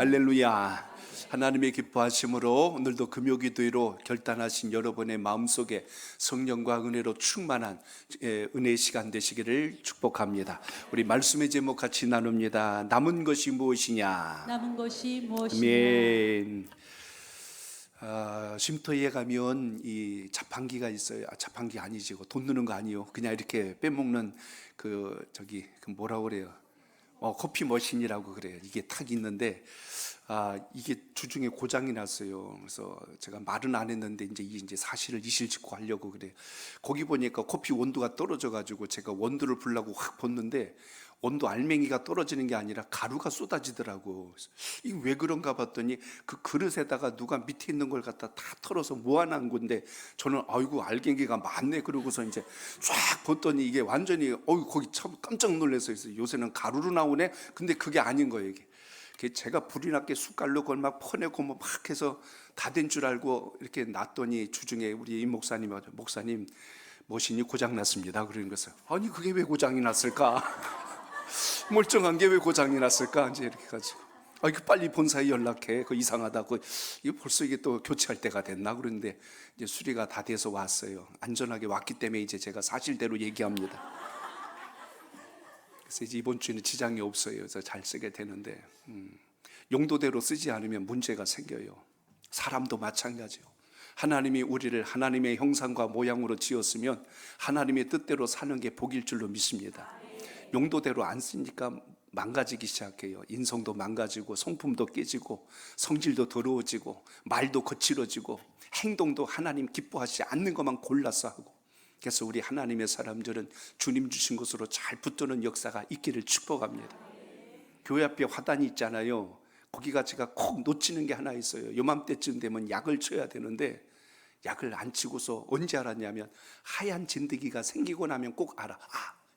할렐루야. 하나님의 기뻐하심으로 오늘도 금요기도회로 결단하신 여러분의 마음속에 성령과 은혜로 충만한 은혜의 시간 되시기를 축복합니다. 우리 말씀의 제목 같이 나눕니다. 남은 것이 무엇이냐? 남은 것이 무엇이냐? 아멘. 쉼터에 가면 이 자판기가 있어요. 자판기 아니지, 돈 넣는 거 아니요. 그냥 이렇게 빼먹는 그 뭐라고 그래요? 커피 머신이라고 그래요. 이게 탁 있는데 이게 주중에 고장이 났어요. 그래서 제가 말은 안 했는데 이제 사실을 이실직고 하려고 그래요. 거기 보니까 커피 온도가 떨어져가지고 제가 원두를 불라고 확 붓는데 온도 알맹이가 떨어지는 게 아니라 가루가 쏟아지더라고. 이게 왜 그런가 봤더니 그 그릇에다가 누가 밑에 있는 걸 갖다 다 털어서 모아놓은 건데 저는 아이고 알갱이가 많네 그러고서 이제 쫙 봤더니 이게 완전히 거기 참 깜짝 놀라서 있어요. 요새는 가루로 나오네. 근데 그게 아닌 거예요. 이게 제가 불이 났게 숟갈로 그걸 막 퍼내고 막 해서 다 된 줄 알고 이렇게 놨더니 주중에 우리 임 목사님 머신이 고장 났습니다. 그러는 거예요. 아니 그게 왜 고장이 났을까? 멀쩡한 게 왜 고장이 났을까? 이제 이렇게 가지고 이거 빨리 본사에 연락해. 그 이상하다고. 이거 벌써 이게 또 교체할 때가 됐나? 그런데 이제 수리가 다 돼서 왔어요. 안전하게 왔기 때문에 이제 제가 사실대로 얘기합니다. 그래서 이제 이번 주에는 지장이 없어요. 그래서 잘 쓰게 되는데 용도대로 쓰지 않으면 문제가 생겨요. 사람도 마찬가지요. 하나님이 우리를 하나님의 형상과 모양으로 지었으면 하나님의 뜻대로 사는 게 복일 줄로 믿습니다. 용도대로 안 쓰니까 망가지기 시작해요. 인성도 망가지고 성품도 깨지고 성질도 더러워지고 말도 거칠어지고 행동도 하나님 기뻐하시지 않는 것만 골라서 하고. 그래서 우리 하나님의 사람들은 주님 주신 것으로 잘 붙드는 역사가 있기를 축복합니다. 교회 앞에 화단이 있잖아요. 거기가 제가 콕 놓치는 게 하나 있어요. 요맘때쯤 되면 약을 쳐야 되는데 약을 안 치고서 언제 알았냐면 하얀 진드기가 생기고 나면 꼭 알아.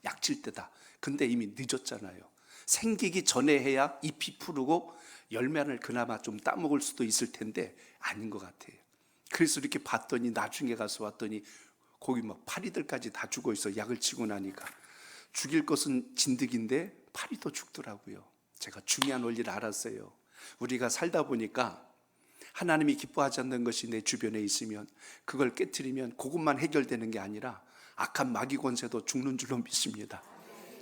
약 칠 때다. 근데 이미 늦었잖아요. 생기기 전에 해야 잎이 푸르고 열매를 그나마 좀 따먹을 수도 있을 텐데 아닌 것 같아요. 그래서 이렇게 봤더니 나중에 가서 왔더니 거기 막 파리들까지 다 죽어 있어. 약을 치고 나니까 죽일 것은 진드기인데 파리도 죽더라고요. 제가 중요한 원리를 알았어요. 우리가 살다 보니까 하나님이 기뻐하지 않는 것이 내 주변에 있으면 그걸 깨트리면 그것만 해결되는 게 아니라 악한 마귀 권세도 죽는 줄로 믿습니다.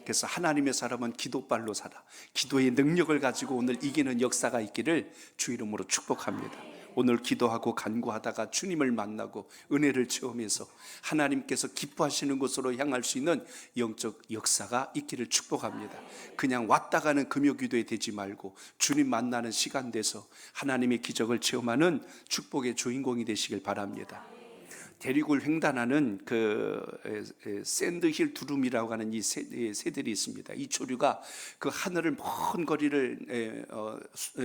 그래서 하나님의 사람은 기도발로 살아 기도의 능력을 가지고 오늘 이기는 역사가 있기를 주 이름으로 축복합니다. 오늘 기도하고 간구하다가 주님을 만나고 은혜를 체험해서 하나님께서 기뻐하시는 곳으로 향할 수 있는 영적 역사가 있기를 축복합니다. 그냥 왔다 가는 금요기도에 되지 말고 주님 만나는 시간 돼서 하나님의 기적을 체험하는 축복의 주인공이 되시길 바랍니다. 대륙을 횡단하는 샌드힐 두룸이라고 하는 이 새들이 있습니다. 이 조류가 그 하늘을 먼 거리를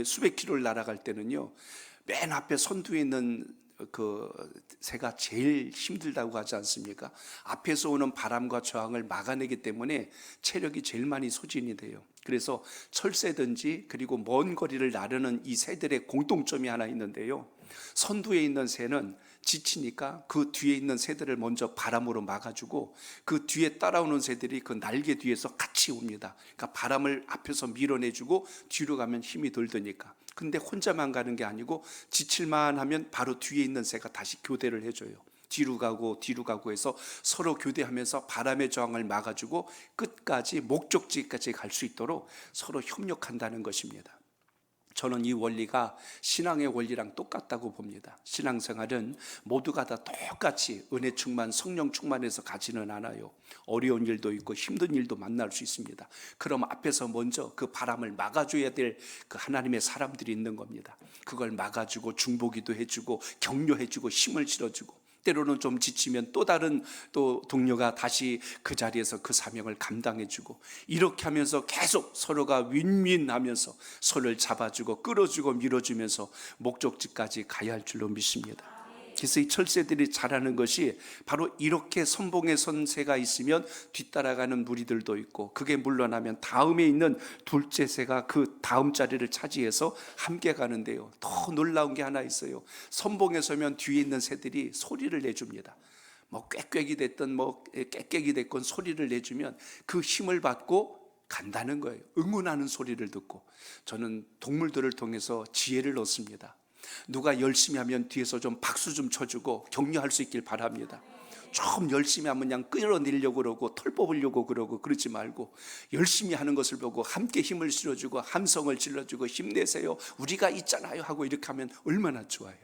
수백 킬로를 날아갈 때는요, 맨 앞에 선두에 있는 그 새가 제일 힘들다고 하지 않습니까? 앞에서 오는 바람과 저항을 막아내기 때문에 체력이 제일 많이 소진이 돼요. 그래서 철새든지 그리고 먼 거리를 나르는 이 새들의 공통점이 하나 있는데요, 선두에 있는 새는 지치니까 그 뒤에 있는 새들을 먼저 바람으로 막아주고 그 뒤에 따라오는 새들이 그 날개 뒤에서 같이 옵니다. 그러니까 바람을 앞에서 밀어내주고 뒤로 가면 힘이 덜 드니까. 근데 혼자만 가는 게 아니고 지칠만 하면 바로 뒤에 있는 새가 다시 교대를 해줘요. 뒤로 가고 해서 서로 교대하면서 바람의 저항을 막아주고 끝까지 목적지까지 갈 수 있도록 서로 협력한다는 것입니다. 저는 이 원리가 신앙의 원리랑 똑같다고 봅니다. 신앙생활은 모두가 다 똑같이 은혜 충만, 성령 충만해서 가지는 않아요. 어려운 일도 있고 힘든 일도 만날 수 있습니다. 그럼 앞에서 먼저 그 바람을 막아줘야 될 그 하나님의 사람들이 있는 겁니다. 그걸 막아주고 중보기도 해주고 격려해주고 힘을 실어주고, 때로는 좀 지치면 또 다른 동료가 다시 그 자리에서 그 사명을 감당해주고, 이렇게 하면서 계속 서로가 윈윈하면서 서로를 잡아주고 끌어주고 밀어주면서 목적지까지 가야 할 줄로 믿습니다. 그래서 이 철새들이 잘하는 것이 바로 이렇게 선봉에 선 새가 있으면 뒤따라가는 무리들도 있고, 그게 물러나면 다음에 있는 둘째 새가 그 다음 자리를 차지해서 함께 가는데요, 더 놀라운 게 하나 있어요. 선봉에 서면 뒤에 있는 새들이 소리를 내줍니다. 꾀꾀이 됐든 깨깨이 됐건 소리를 내주면 그 힘을 받고 간다는 거예요. 응원하는 소리를 듣고. 저는 동물들을 통해서 지혜를 얻습니다. 누가 열심히 하면 뒤에서 좀 박수 좀 쳐주고 격려할 수 있길 바랍니다. 좀 열심히 하면 그냥 끌어내려고 그러고 털 뽑으려고 그러고 그러지 말고, 열심히 하는 것을 보고 함께 힘을 실어주고 함성을 질러주고 힘내세요, 우리가 있잖아요 하고 이렇게 하면 얼마나 좋아요.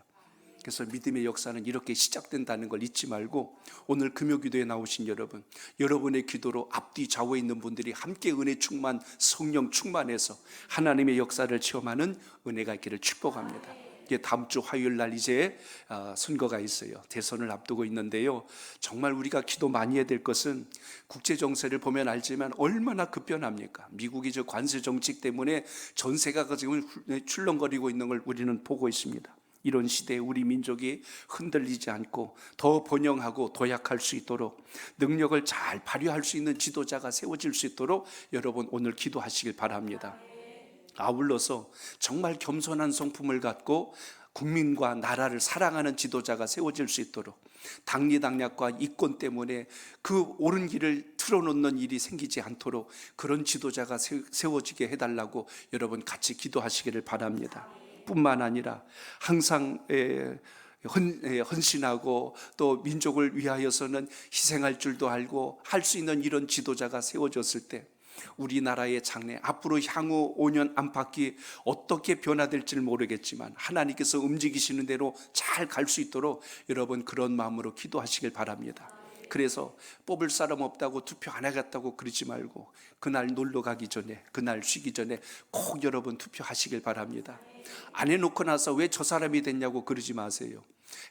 그래서 믿음의 역사는 이렇게 시작된다는 걸 잊지 말고, 오늘 금요기도에 나오신 여러분, 여러분의 기도로 앞뒤 좌우에 있는 분들이 함께 은혜 충만, 성령 충만해서 하나님의 역사를 체험하는 은혜가 있기를 축복합니다. 다음 주 화요일 날 이제 선거가 있어요. 대선을 앞두고 있는데요, 정말 우리가 기도 많이 해야 될 것은, 국제 정세를 보면 알지만 얼마나 급변합니까? 미국이 저 관세 정책 때문에 전세가 지금 출렁거리고 있는 걸 우리는 보고 있습니다. 이런 시대에 우리 민족이 흔들리지 않고 더 번영하고 도약할 수 있도록, 능력을 잘 발휘할 수 있는 지도자가 세워질 수 있도록 여러분 오늘 기도하시길 바랍니다. 아울러서 정말 겸손한 성품을 갖고 국민과 나라를 사랑하는 지도자가 세워질 수 있도록, 당리당략과 이권 때문에 그 옳은 길을 틀어놓는 일이 생기지 않도록 그런 지도자가 세워지게 해달라고 여러분 같이 기도하시기를 바랍니다. 뿐만 아니라 항상 헌신하고 또 민족을 위하여서는 희생할 줄도 알고 할 수 있는 이런 지도자가 세워졌을 때, 우리나라의 장래 앞으로 향후 5년 안팎이 어떻게 변화될지는 모르겠지만 하나님께서 움직이시는 대로 잘 갈 수 있도록 여러분 그런 마음으로 기도하시길 바랍니다. 그래서 뽑을 사람 없다고 투표 안 하겠다고 그러지 말고, 그날 놀러 가기 전에, 그날 쉬기 전에 꼭 여러분 투표하시길 바랍니다. 안 해놓고 나서 왜 저 사람이 됐냐고 그러지 마세요.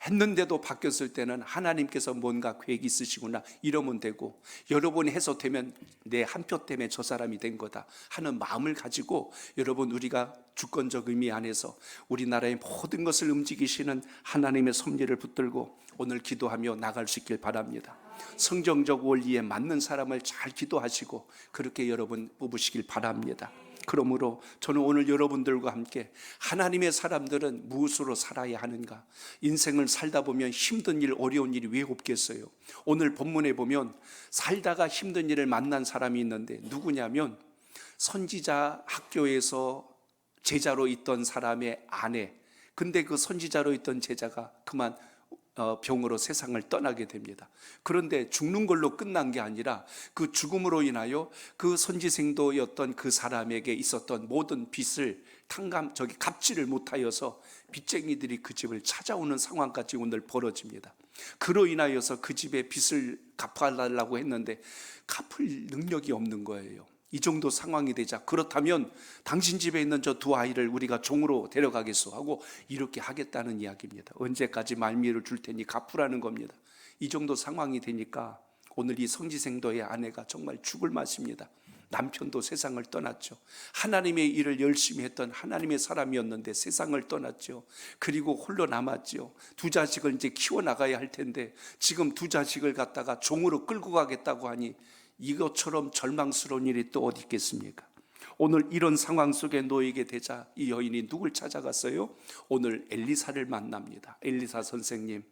했는데도 바뀌었을 때는 하나님께서 뭔가 계획이 있으시구나 이러면 되고, 여러분이 해서 되면 내 한 표 때문에 저 사람이 된 거다 하는 마음을 가지고, 여러분 우리가 주권적 의미 안에서 우리나라의 모든 것을 움직이시는 하나님의 섭리를 붙들고 오늘 기도하며 나갈 수 있길 바랍니다. 성경적 원리에 맞는 사람을 잘 기도하시고 그렇게 여러분 뽑으시길 바랍니다. 그러므로 저는 오늘 여러분들과 함께, 하나님의 사람들은 무엇으로 살아야 하는가, 인생을 살다 보면 힘든 일, 어려운 일이 왜 없겠어요? 오늘 본문에 보면 살다가 힘든 일을 만난 사람이 있는데 누구냐면, 선지자 학교에서 제자로 있던 사람의 아내. 근데 그 선지자로 있던 제자가 그만 병으로 세상을 떠나게 됩니다. 그런데 죽는 걸로 끝난 게 아니라 그 죽음으로 인하여 그 선지생도였던 그 사람에게 있었던 모든 빚을 갚지를 못하여서 빚쟁이들이 그 집을 찾아오는 상황까지 오늘 벌어집니다. 그로 인하여서 그 집의 빚을 갚아달라고 했는데 갚을 능력이 없는 거예요. 이 정도 상황이 되자, 그렇다면 당신 집에 있는 저 두 아이를 우리가 종으로 데려가겠소 하고 이렇게 하겠다는 이야기입니다. 언제까지 말미를 줄 테니 갚으라는 겁니다. 이 정도 상황이 되니까 오늘 이 성지생도의 아내가 정말 죽을 맛입니다. 남편도 세상을 떠났죠. 하나님의 일을 열심히 했던 하나님의 사람이었는데 세상을 떠났죠. 그리고 홀로 남았죠. 두 자식을 이제 키워나가야 할 텐데 지금 두 자식을 갖다가 종으로 끌고 가겠다고 하니 이것처럼 절망스러운 일이 또 어디 있겠습니까? 오늘 이런 상황 속에 놓이게 되자 이 여인이 누굴 찾아갔어요? 오늘 엘리사를 만납니다. 엘리사 선생님,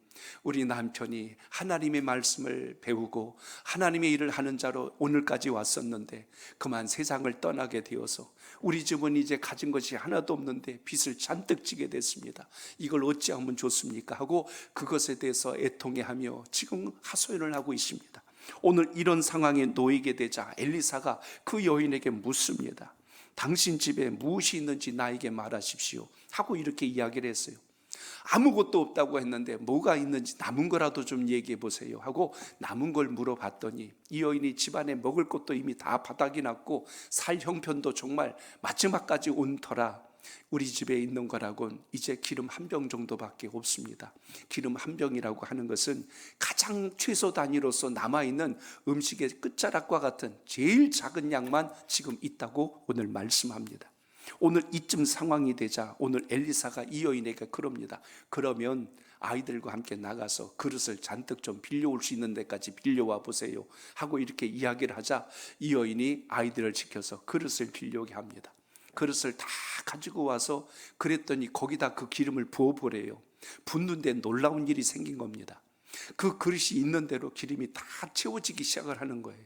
우리 남편이 하나님의 말씀을 배우고 하나님의 일을 하는 자로 오늘까지 왔었는데 그만 세상을 떠나게 되어서 우리 집은 이제 가진 것이 하나도 없는데 빚을 잔뜩 지게 됐습니다. 이걸 어찌하면 좋습니까? 하고 그것에 대해서 애통해하며 지금 하소연을 하고 있습니다. 오늘 이런 상황에 놓이게 되자 엘리사가 그 여인에게 묻습니다. 당신 집에 무엇이 있는지 나에게 말하십시오 하고 이렇게 이야기를 했어요. 아무것도 없다고 했는데 뭐가 있는지 남은 거라도 좀 얘기해 보세요 하고 남은 걸 물어봤더니 이 여인이 집안에 먹을 것도 이미 다 바닥이 났고 살 형편도 정말 마지막까지 온 터라 우리 집에 있는 거라곤 이제 기름 한 병 정도밖에 없습니다. 기름 한 병이라고 하는 것은 가장 최소 단위로서 남아있는 음식의 끝자락과 같은 제일 작은 양만 지금 있다고 오늘 말씀합니다. 오늘 이쯤 상황이 되자 오늘 엘리사가 이 여인에게 그럽니다. 그러면 아이들과 함께 나가서 그릇을 잔뜩 좀 빌려올 수 있는 데까지 빌려와 보세요 하고 이렇게 이야기를 하자 이 여인이 아이들을 지켜서 그릇을 빌려오게 합니다. 그릇을 다 가지고 와서 그랬더니 거기다 그 기름을 부어보래요. 붓는데 놀라운 일이 생긴 겁니다. 그 그릇이 있는 대로 기름이 다 채워지기 시작을 하는 거예요.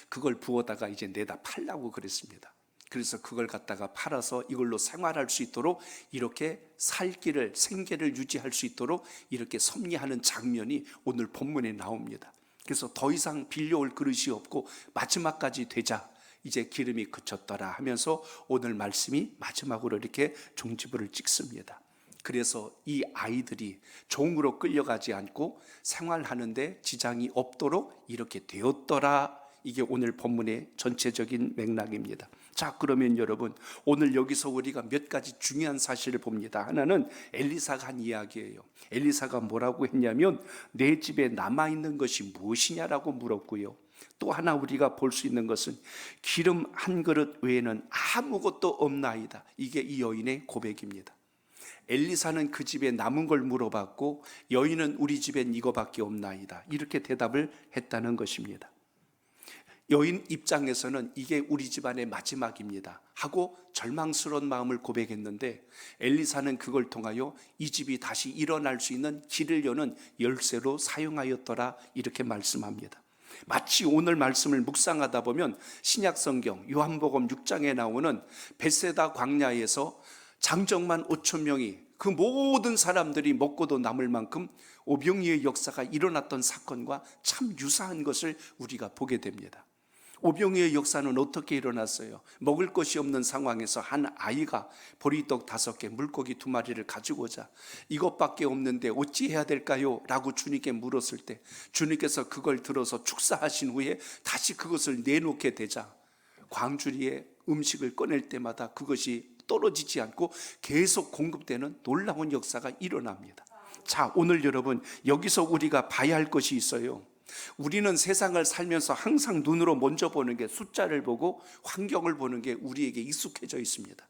그걸 부어다가 이제 내다 팔라고 그랬습니다. 그래서 그걸 갖다가 팔아서 이걸로 생활할 수 있도록 이렇게 생계를 유지할 수 있도록 이렇게 섭리하는 장면이 오늘 본문에 나옵니다. 그래서 더 이상 빌려올 그릇이 없고 마지막까지 되자 이제 기름이 그쳤더라 하면서 오늘 말씀이 마지막으로 이렇게 종지부를 찍습니다. 그래서 이 아이들이 종으로 끌려가지 않고 생활하는데 지장이 없도록 이렇게 되었더라. 이게 오늘 본문의 전체적인 맥락입니다. 자, 그러면 여러분, 오늘 여기서 우리가 몇 가지 중요한 사실을 봅니다. 하나는 엘리사가 한 이야기예요. 엘리사가 뭐라고 했냐면 내 집에 남아있는 것이 무엇이냐라고 물었고요. 또 하나 우리가 볼 수 있는 것은 기름 한 그릇 외에는 아무것도 없나이다. 이게 이 여인의 고백입니다. 엘리사는 그 집에 남은 걸 물어봤고 여인은 우리 집엔 이거밖에 없나이다. 이렇게 대답을 했다는 것입니다. 여인 입장에서는 이게 우리 집안의 마지막입니다 하고 절망스러운 마음을 고백했는데 엘리사는 그걸 통하여 이 집이 다시 일어날 수 있는 길을 여는 열쇠로 사용하였더라 이렇게 말씀합니다. 마치 오늘 말씀을 묵상하다 보면 신약성경 요한복음 6장에 나오는 벳세다 광야에서 장정만 5천 명이 그 모든 사람들이 먹고도 남을 만큼 오병이의 역사가 일어났던 사건과 참 유사한 것을 우리가 보게 됩니다. 오병이의 역사는 어떻게 일어났어요? 먹을 것이 없는 상황에서 한 아이가 보리떡 5개, 물고기 2마리를 가지고 오자 이것밖에 없는데 어찌해야 될까요? 라고 주님께 물었을 때 주님께서 그걸 들어서 축사하신 후에 다시 그것을 내놓게 되자 광주리에 음식을 꺼낼 때마다 그것이 떨어지지 않고 계속 공급되는 놀라운 역사가 일어납니다. 자, 오늘 여러분 여기서 우리가 봐야 할 것이 있어요. 우리는 세상을 살면서 항상 눈으로 먼저 보는 게 숫자를 보고 환경을 보는 게 우리에게 익숙해져 있습니다.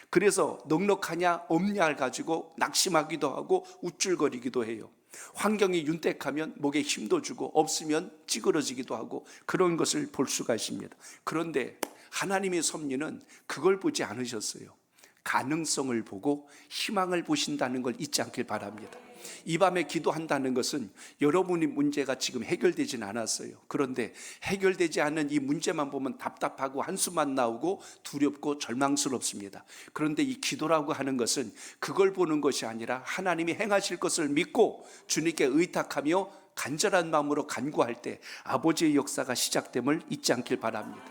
그래서 넉넉하냐 없냐를 가지고 낙심하기도 하고 우쭐거리기도 해요. 환경이 윤택하면 목에 힘도 주고 없으면 찌그러지기도 하고 그런 것을 볼 수가 있습니다. 그런데 하나님의 섭리는 그걸 보지 않으셨어요. 가능성을 보고 희망을 보신다는 걸 잊지 않길 바랍니다. 이 밤에 기도한다는 것은 여러분의 문제가 지금 해결되진 않았어요. 그런데 해결되지 않은 이 문제만 보면 답답하고 한숨만 나오고 두렵고 절망스럽습니다. 그런데 이 기도라고 하는 것은 그걸 보는 것이 아니라 하나님이 행하실 것을 믿고 주님께 의탁하며 간절한 마음으로 간구할 때 아버지의 역사가 시작됨을 잊지 않길 바랍니다.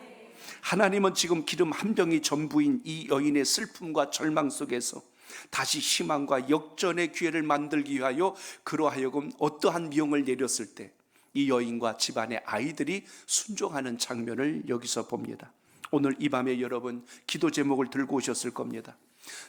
하나님은 지금 기름 한 병이 전부인 이 여인의 슬픔과 절망 속에서 다시 희망과 역전의 기회를 만들기 위하여 그로 하여금 어떠한 비용을 내렸을 때 이 여인과 집안의 아이들이 순종하는 장면을 여기서 봅니다. 오늘 이 밤에 여러분 기도 제목을 들고 오셨을 겁니다.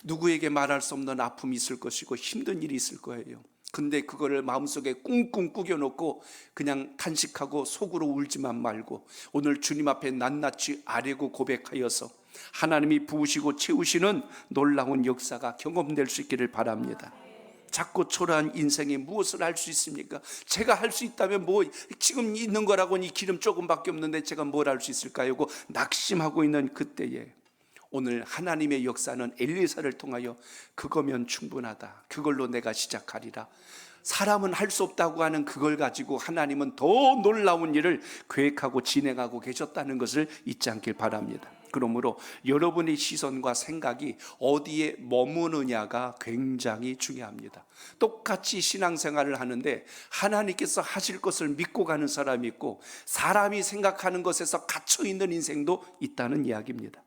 누구에게 말할 수 없는 아픔이 있을 것이고 힘든 일이 있을 거예요. 근데 그거를 마음속에 꿍꿍 꾸겨놓고 그냥 탄식하고 속으로 울지만 말고 오늘 주님 앞에 낱낱이 아뢰고 고백하여서 하나님이 부으시고 채우시는 놀라운 역사가 경험될 수 있기를 바랍니다. 작고 초라한 인생에 무엇을 할 수 있습니까? 제가 할 수 있다면 뭐 지금 있는 거라고는 이 기름 조금밖에 없는데 제가 뭘 할 수 있을까요? 고 낙심하고 있는 그때에 오늘 하나님의 역사는 엘리사를 통하여 그거면 충분하다. 그걸로 내가 시작하리라. 사람은 할 수 없다고 하는 그걸 가지고 하나님은 더 놀라운 일을 계획하고 진행하고 계셨다는 것을 잊지 않길 바랍니다. 그러므로 여러분의 시선과 생각이 어디에 머무느냐가 굉장히 중요합니다. 똑같이 신앙생활을 하는데 하나님께서 하실 것을 믿고 가는 사람이 있고 사람이 생각하는 것에서 갇혀있는 인생도 있다는 이야기입니다.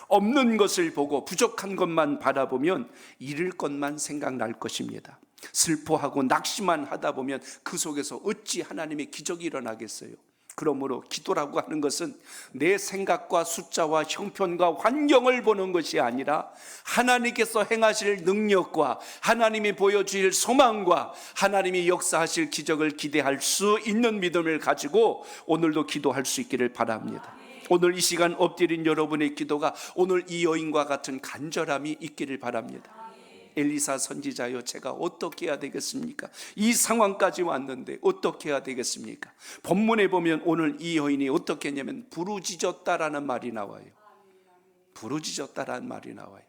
없는 것을 보고 부족한 것만 바라보면 잃을 것만 생각날 것입니다. 슬퍼하고 낙심만 하다 보면 그 속에서 어찌 하나님의 기적이 일어나겠어요? 그러므로 기도라고 하는 것은 내 생각과 숫자와 형편과 환경을 보는 것이 아니라 하나님께서 행하실 능력과 하나님이 보여주실 소망과 하나님이 역사하실 기적을 기대할 수 있는 믿음을 가지고 오늘도 기도할 수 있기를 바랍니다. 오늘 이 시간 엎드린 여러분의 기도가 오늘 이 여인과 같은 간절함이 있기를 바랍니다. 엘리사 선지자여, 제가 어떻게 해야 되겠습니까? 이 상황까지 왔는데 어떻게 해야 되겠습니까? 본문에 보면 오늘 이 여인이 어떻게 했냐면 부르짖었다라는 말이 나와요. 부르짖었다라는 말이 나와요.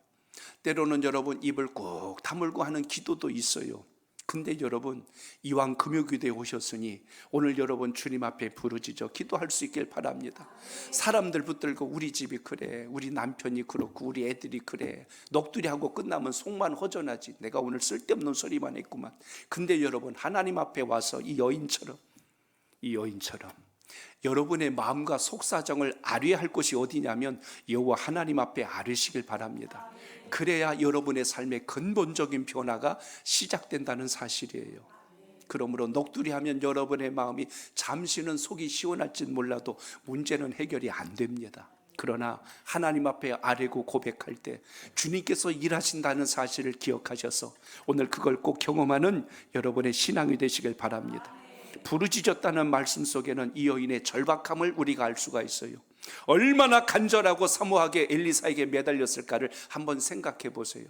때로는 여러분 입을 꾹 다물고 하는 기도도 있어요. 근데 여러분, 이왕 금요기도에 오셨으니 오늘 여러분 주님 앞에 부르짖어 기도할 수 있길 바랍니다. 사람들 붙들고 우리 집이 그래, 우리 남편이 그렇고 우리 애들이 그래, 넋두리하고 끝나면 속만 허전하지, 내가 오늘 쓸데없는 소리만 했구만. 근데 여러분, 하나님 앞에 와서 이 여인처럼 여러분의 마음과 속사정을 아뢰할 곳이 어디냐면 여호와 하나님 앞에 아뢰시길 바랍니다. 그래야 여러분의 삶의 근본적인 변화가 시작된다는 사실이에요. 그러므로 넋두리하면 여러분의 마음이 잠시는 속이 시원할진 몰라도 문제는 해결이 안 됩니다. 그러나 하나님 앞에 아뢰고 고백할 때 주님께서 일하신다는 사실을 기억하셔서 오늘 그걸 꼭 경험하는 여러분의 신앙이 되시길 바랍니다. 부르짖었다는 말씀 속에는 이 여인의 절박함을 우리가 알 수가 있어요. 얼마나 간절하고 사모하게 엘리사에게 매달렸을까를 한번 생각해 보세요.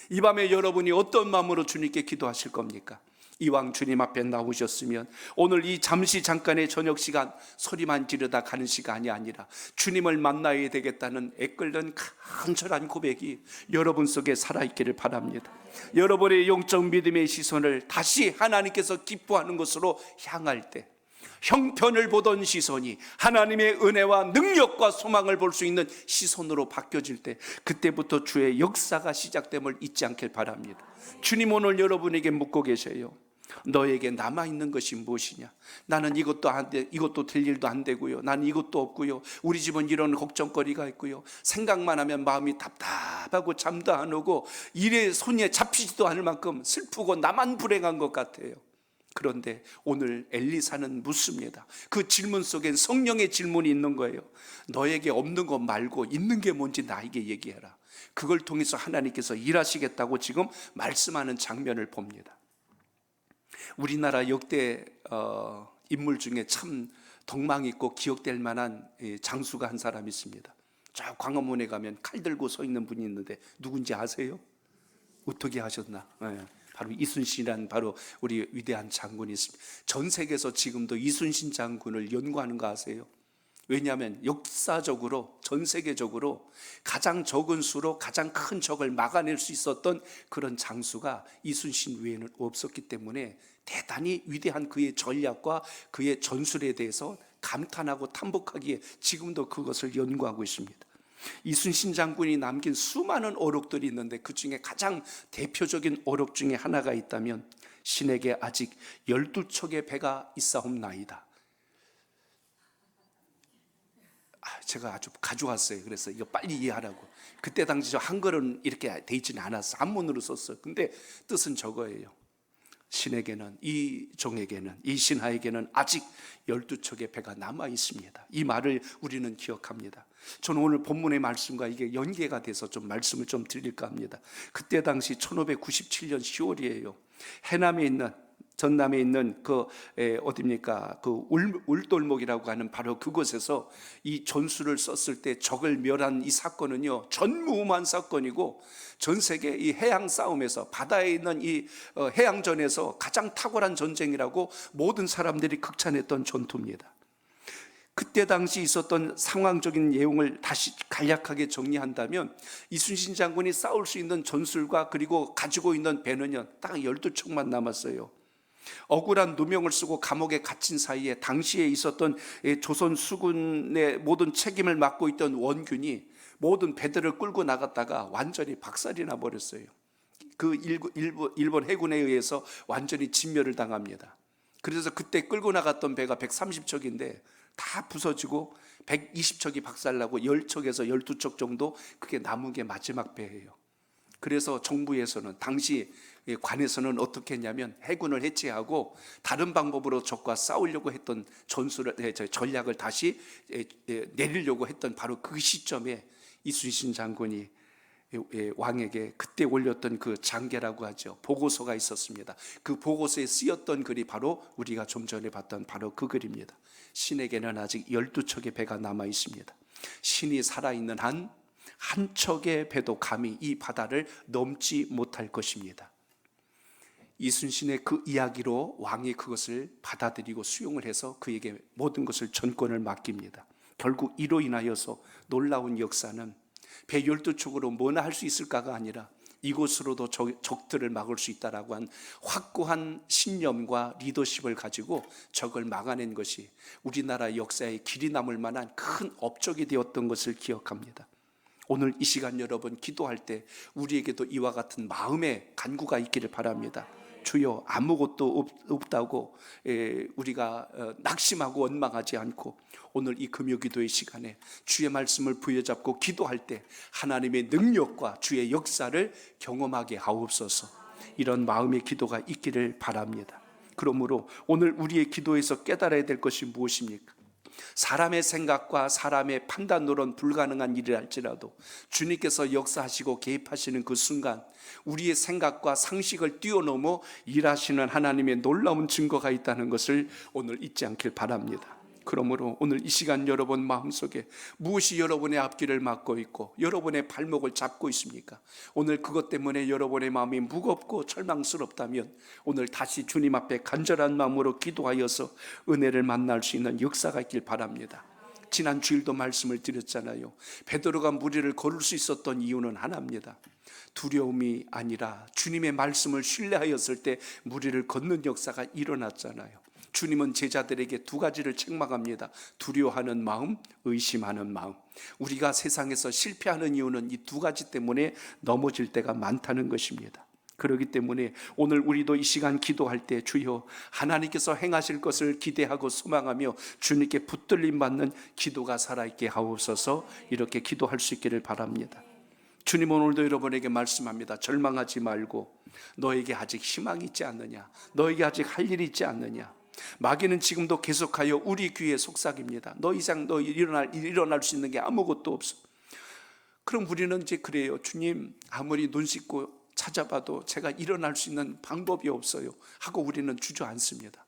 이 밤에 여러분이 어떤 마음으로 주님께 기도하실 겁니까? 이왕 주님 앞에 나오셨으면 오늘 이 잠깐의 저녁 시간 소리만 지르다 가는 시간이 아니라 주님을 만나야 되겠다는 애끓는 간절한 고백이 여러분 속에 살아있기를 바랍니다. 여러분의 영적 믿음의 시선을 다시 하나님께서 기뻐하는 것으로 향할 때 형편을 보던 시선이 하나님의 은혜와 능력과 소망을 볼 수 있는 시선으로 바뀌어질 때 그때부터 주의 역사가 시작됨을 잊지 않길 바랍니다. 주님 오늘 여러분에게 묻고 계세요. 너에게 남아있는 것이 무엇이냐? 나는 이것도 안 돼, 이것도 될 일도 안 되고요, 나는 이것도 없고요, 우리 집은 이런 걱정거리가 있고요, 생각만 하면 마음이 답답하고 잠도 안 오고 일에 손에 잡히지도 않을 만큼 슬프고 나만 불행한 것 같아요. 그런데 오늘 엘리사는 묻습니다. 그 질문 속엔 성령의 질문이 있는 거예요. 너에게 없는 것 말고 있는 게 뭔지 나에게 얘기해라. 그걸 통해서 하나님께서 일하시겠다고 지금 말씀하는 장면을 봅니다. 우리나라 역대 인물 중에 참 덕망 있고 기억될 만한 장수가 한 사람이 있습니다. 저 광화문에 가면 칼 들고 서 있는 분이 있는데 누군지 아세요? 어떻게 하셨나? 바로 이순신이라는 바로 우리 위대한 장군이 있습니다. 전 세계에서 지금도 이순신 장군을 연구하는 거 아세요? 왜냐하면 역사적으로 전 세계적으로 가장 적은 수로 가장 큰 적을 막아낼 수 있었던 그런 장수가 이순신 외에는 없었기 때문에 대단히 위대한 그의 전략과 그의 전술에 대해서 감탄하고 탐복하기에 지금도 그것을 연구하고 있습니다. 이순신 장군이 남긴 수많은 어록들이 있는데 그 중에 가장 대표적인 어록 중에 하나가 있다면 신에게 아직 12척의 배가 있사옵나이다. 제가 아주 가져왔어요. 그래서 이거 빨리 이해하라고. 그때 당시 저 한글은 이렇게 돼 있지는 않았어. 한문으로 썼어요. 근데 뜻은 저거예요. 신에게는, 이 종에게는, 이 신하에게는 아직 12척의 배가 남아 있습니다. 이 말을 우리는 기억합니다. 저는 오늘 본문의 말씀과 이게 연계가 돼서 좀 말씀을 좀 드릴까 합니다. 그때 당시 1597년 10월이에요. 해남에 있는, 전남에 있는 어디입니까? 그 울돌목이라고 하는 바로 그곳에서 이 전술을 썼을 때 적을 멸한 이 사건은요, 전무후무한 사건이고 전 세계 이 해양 싸움에서, 바다에 있는 이 해양전에서 가장 탁월한 전쟁이라고 모든 사람들이 극찬했던 전투입니다. 그때 당시 있었던 상황적인 내용을 다시 간략하게 정리한다면 이순신 장군이 싸울 수 있는 전술과 그리고 가지고 있는 배는요, 딱 12척만 남았어요. 억울한 누명을 쓰고 감옥에 갇힌 사이에 당시에 있었던 조선 수군의 모든 책임을 맡고 있던 원균이 모든 배들을 끌고 나갔다가 완전히 박살이 나버렸어요. 그 일본 해군에 의해서 완전히 진멸을 당합니다. 그래서 그때 끌고 나갔던 배가 130척인데 다 부서지고 120척이 박살나고 10척에서 12척 정도 그게 남은 게 마지막 배예요. 그래서 정부에서는, 당시 관에서는 어떻게 했냐면 해군을 해체하고 다른 방법으로 적과 싸우려고 했던 전략을 다시 내리려고 했던 바로 그 시점에 이순신 장군이 왕에게 그때 올렸던 그 장계라고 하죠, 보고서가 있었습니다. 그 보고서에 쓰였던 글이 바로 우리가 좀 전에 봤던 바로 그 글입니다. 신에게는 아직 12척의 배가 남아 있습니다. 신이 살아있는 한 척의 배도 감히 이 바다를 넘지 못할 것입니다. 이순신의 그 이야기로 왕이 그것을 받아들이고 수용을 해서 그에게 모든 것을 전권을 맡깁니다. 결국 이로 인하여서 놀라운 역사는 배 12척으로 뭐나 할 수 있을까가 아니라 이곳으로도 적들을 막을 수 있다라고 한 확고한 신념과 리더십을 가지고 적을 막아낸 것이 우리나라 역사에 길이 남을 만한 큰 업적이 되었던 것을 기억합니다. 오늘 이 시간 여러분 기도할 때 우리에게도 이와 같은 마음의 간구가 있기를 바랍니다. 주여, 아무것도 없다고 우리가 낙심하고 원망하지 않고 오늘 이 금요기도의 시간에 주의 말씀을 부여잡고 기도할 때 하나님의 능력과 주의 역사를 경험하게 하옵소서. 이런 마음의 기도가 있기를 바랍니다. 그러므로 오늘 우리의 기도에서 깨달아야 될 것이 무엇입니까? 사람의 생각과 사람의 판단으로는 불가능한 일을 할지라도 주님께서 역사하시고 개입하시는 그 순간 우리의 생각과 상식을 뛰어넘어 일하시는 하나님의 놀라운 증거가 있다는 것을 오늘 잊지 않길 바랍니다. 그러므로 오늘 이 시간 여러분 마음속에 무엇이 여러분의 앞길을 막고 있고 여러분의 발목을 잡고 있습니까? 오늘 그것 때문에 여러분의 마음이 무겁고 절망스럽다면 오늘 다시 주님 앞에 간절한 마음으로 기도하여서 은혜를 만날 수 있는 역사가 있길 바랍니다. 지난 주일도 말씀을 드렸잖아요. 베드로가 무리를 걸을 수 있었던 이유는 하나입니다. 두려움이 아니라 주님의 말씀을 신뢰하였을 때 무리를 걷는 역사가 일어났잖아요. 주님은 제자들에게 두 가지를 책망합니다. 두려워하는 마음, 의심하는 마음. 우리가 세상에서 실패하는 이유는 이 두 가지 때문에 넘어질 때가 많다는 것입니다. 그렇기 때문에 오늘 우리도 이 시간 기도할 때 주여 하나님께서 행하실 것을 기대하고 소망하며 주님께 붙들림 받는 기도가 살아있게 하옵소서. 이렇게 기도할 수 있기를 바랍니다. 주님 오늘도 여러분에게 말씀합니다. 절망하지 말고 너에게 아직 희망이 있지 않느냐, 너에게 아직 할 일이 있지 않느냐. 마귀는 지금도 계속하여 우리 귀에 속삭입니다. 너 이상 일어날 수 있는 게 아무것도 없어. 그럼 우리는 이제 그래요. 주님 아무리 눈 씻고 찾아봐도 제가 일어날 수 있는 방법이 없어요 하고 우리는 주저앉습니다.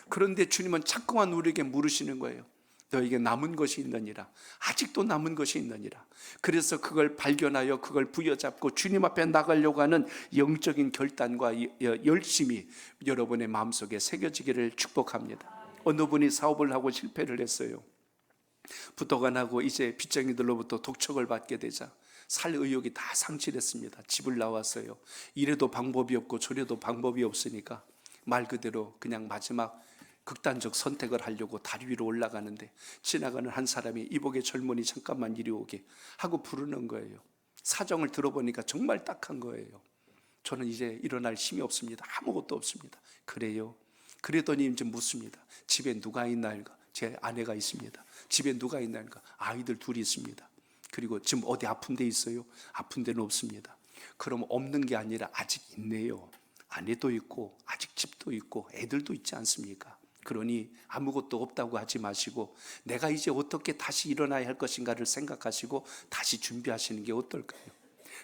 그런데 주님은 자꾸만 우리에게 물으시는 거예요. 너에게 남은 것이 있느니라. 아직도 남은 것이 있느니라. 그래서 그걸 발견하여 그걸 부여잡고 주님 앞에 나가려고 하는 영적인 결단과 열심이 여러분의 마음속에 새겨지기를 축복합니다. 어느 분이 사업을 하고 실패를 했어요. 부도가 나고 이제 빚쟁이들로부터 독촉을 받게 되자 살 의욕이 다 상실했습니다. 집을 나왔어요. 이래도 방법이 없고 저래도 방법이 없으니까 말 그대로 그냥 마지막 극단적 선택을 하려고 다리 위로 올라가는데 지나가는 한 사람이 이복의 젊은이 잠깐만 이리 오게 하고 부르는 거예요. 사정을 들어보니까 정말 딱한 거예요. 저는 이제 일어날 힘이 없습니다. 아무것도 없습니다. 그래요? 그랬더니 이제 묻습니다. 집에 누가 있나요? 제 아내가 있습니다. 집에 누가 있나요? 아이들 둘이 있습니다. 그리고 지금 어디 아픈 데 있어요? 아픈 데는 없습니다. 그럼 없는 게 아니라 아직 있네요. 아내도 있고 아직 집도 있고 애들도 있지 않습니까? 그러니 아무것도 없다고 하지 마시고 내가 이제 어떻게 다시 일어나야 할 것인가를 생각하시고 다시 준비하시는 게 어떨까요?